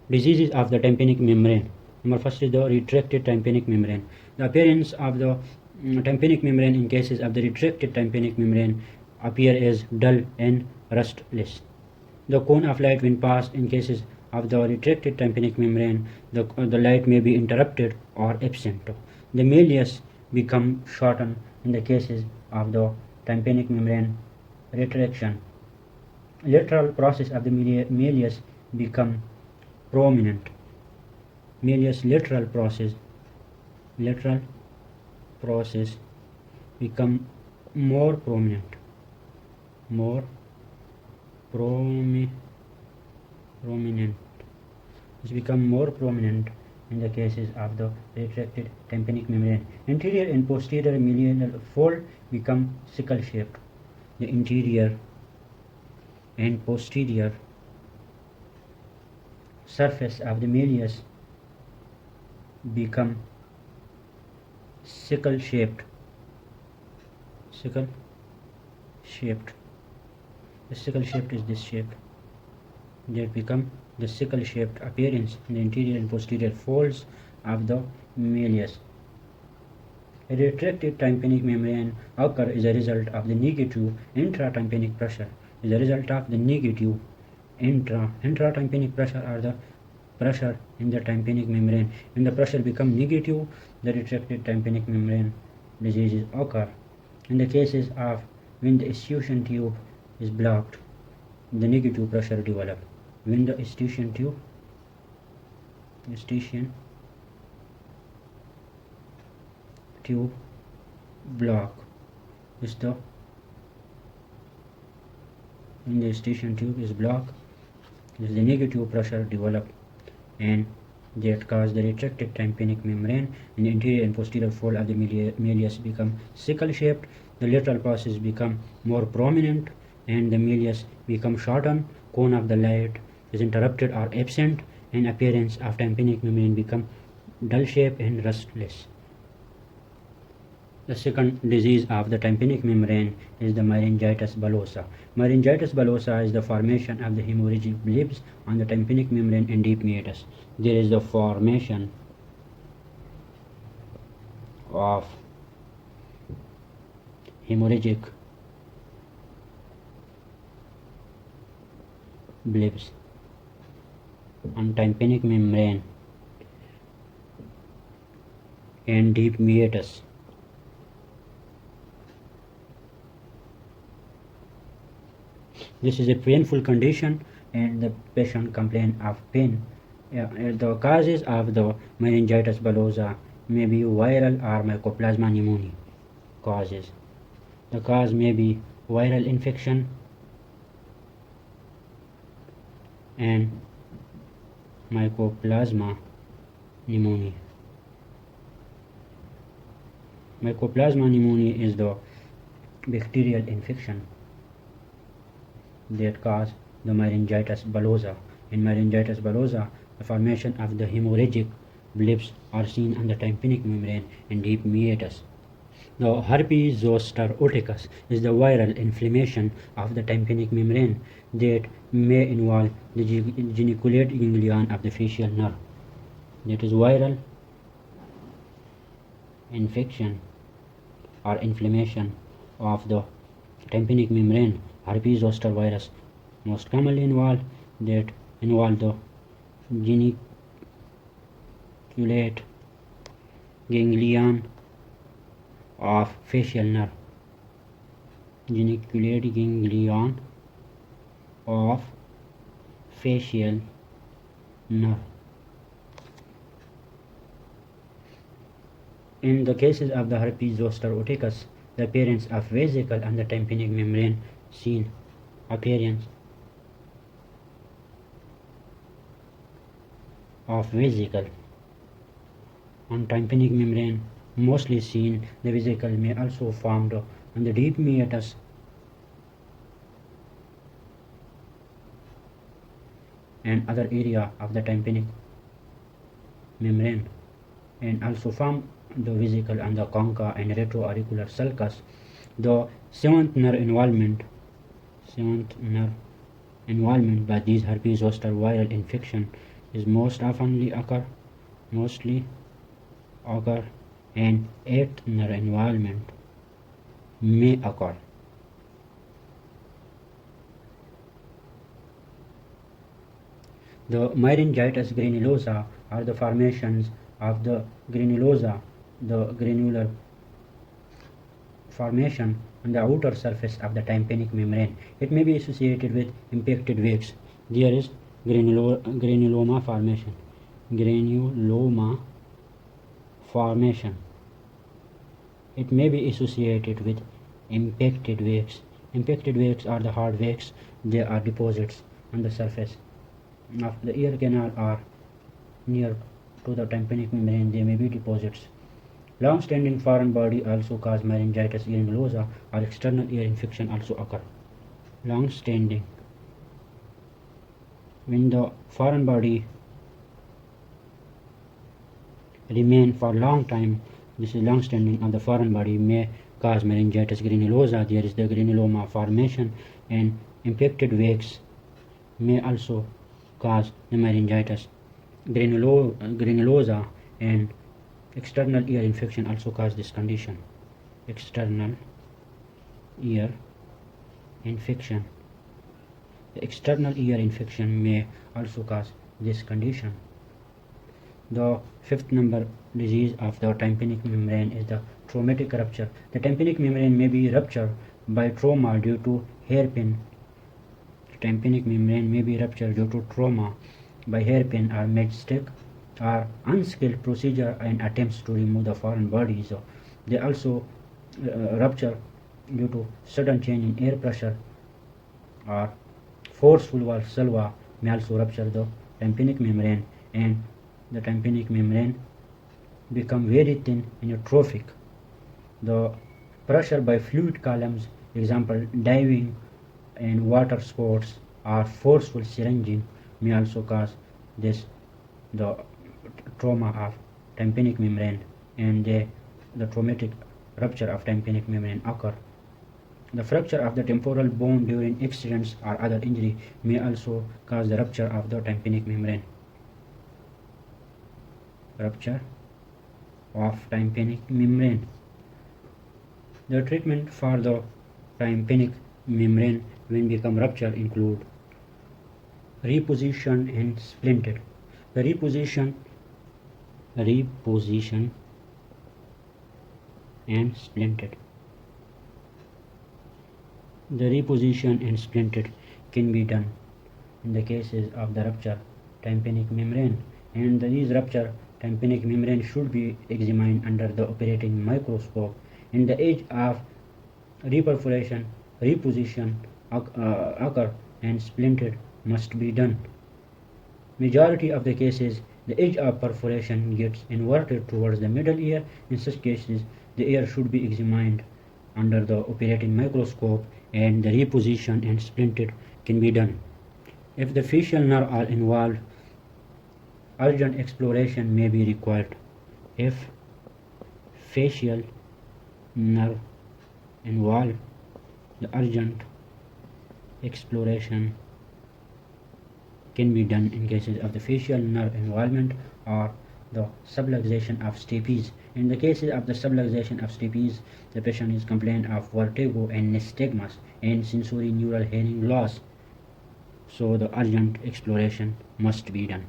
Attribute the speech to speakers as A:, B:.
A: Diseases of the tympanic membrane. Number first is the retracted tympanic membrane. The appearance of the tympanic membrane in cases of the retracted tympanic membrane appear as dull and rustless. The cone of light when passed in cases of the retracted tympanic membrane, the light may be interrupted or absent. The malleus become shortened in the cases of the tympanic membrane retraction. Lateral process of the malleus become prominent. Malleus lateral process become more prominent, more prominent. It's become more prominent in the cases of the retracted tympanic membrane. Anterior and posterior malleolar fold become sickle shaped. The interior and posterior surface of the malleus become sickle shaped. The sickle shaped is this shape. That become the sickle shaped appearance in the interior and posterior folds of the malleus. A retracted tympanic membrane occur as a result of the negative intratympanic pressure. As a result of the negative intratympanic pressure or the pressure in the tympanic membrane. When the pressure become negative, the retracted tympanic membrane diseases occur. In the cases of when the eustachian tube is blocked, the negative pressure develop. When the eustachian tube block is the when the eustachian tube is blocked, the negative pressure develop, and that cause the retracted tympanic membrane in the interior and posterior fold of the malleus become sickle shaped. The lateral process become more prominent, and the malleus become shortened. Cone of the light is interrupted or absent, and appearance of tympanic membrane become dull shape and rustless. The second disease of the tympanic membrane is the meningitis bullosa. Meningitis bullosa is the formation of the hemorrhagic blebs on the tympanic membrane and deep meatus. There is the formation of hemorrhagic blebs on tympanic membrane and deep meatus. This is a painful condition, and the patient complains of pain. The causes of the meningitis bullosa may be viral or mycoplasma pneumoniae causes. The cause may be viral infection and mycoplasma pneumoniae. Mycoplasma pneumoniae is the bacterial infection that cause the meningitis bullosa. In meningitis bullosa, the formation of the hemorrhagic blebs are seen on the tympanic membrane and deep meatus. The herpes zoster oticus is the viral inflammation of the tympanic membrane that may involve the geniculate ganglion of the facial nerve. That is viral infection or inflammation of the tympanic membrane. Herpes zoster virus most commonly involve the geniculate ganglion of facial nerve. Geniculate ganglion of facial nerve. In the cases of the herpes zoster oticus, the appearance of vesicle on the tympanic membrane seen. Appearance of vesicle on tympanic membrane mostly seen. The vesicle may also formed on the deep meatus and other area of the tympanic membrane, and also form the vesicle on the concha and retroauricular sulcus. The seventh nerve involvement by these herpes zoster viral infection is mostly occur and external environment may occur. The Myringitis granulosa are the formations of the granulosa, the granular formation on the outer surface of the tympanic membrane. It may be associated with impacted wakes. There is granuloma formation. Granuloma formation. It may be associated with impacted wakes. Impacted wakes are the hard wakes. They are deposits on the surface of the ear canal or near to the tympanic membrane. They may be deposits. Long-standing foreign body also cause Myringitis granulosa or external ear infection also occur. Long-standing. When the foreign body remain for long time, this is long-standing of the foreign body may cause Myringitis granulosa. There is the granuloma formation, and impacted wakes may also cause the Myringitis granulosa, and external ear infection also cause this condition. External ear infection. The external ear infection may also cause this condition. The fifth number disease of the tympanic membrane is the traumatic rupture. The tympanic membrane may be ruptured by trauma due to hairpin. The tympanic membrane may be ruptured due to trauma by hairpin or matchstick or unskilled procedure and attempts to remove the foreign bodies. They also rupture due to sudden change in air pressure, or forceful valve salva may also rupture the tympanic membrane, and the tympanic membrane become very thin and atrophic. The pressure by fluid columns, example diving and water sports, or forceful syringing may also cause this, the trauma of tympanic membrane, and the traumatic rupture of tympanic membrane occur. The fracture of the temporal bone during accidents or other injury may also cause the rupture of the tympanic membrane. Rupture of tympanic membrane. The treatment for the tympanic membrane when become rupture include reposition and splinted. The reposition and splinted. The reposition and splinted can be done in the cases of the rupture tympanic membrane, and these rupture tympanic membrane should be examined under the operating microscope. In the age of reperforation, reposition occur and splinted must be done. Majority of the cases, the edge of perforation gets inverted towards the middle ear. In such cases, the ear should be examined under the operating microscope, and the reposition and splinted can be done. If the facial nerve are involved, urgent exploration may be required. If facial nerve involved, the urgent exploration can be done in cases of the facial nerve involvement or the subluxation of stapes. In the cases of the subluxation of stapes, the patient is complained of vertigo and nystagmus and sensory neural hearing loss, so the urgent exploration must be done.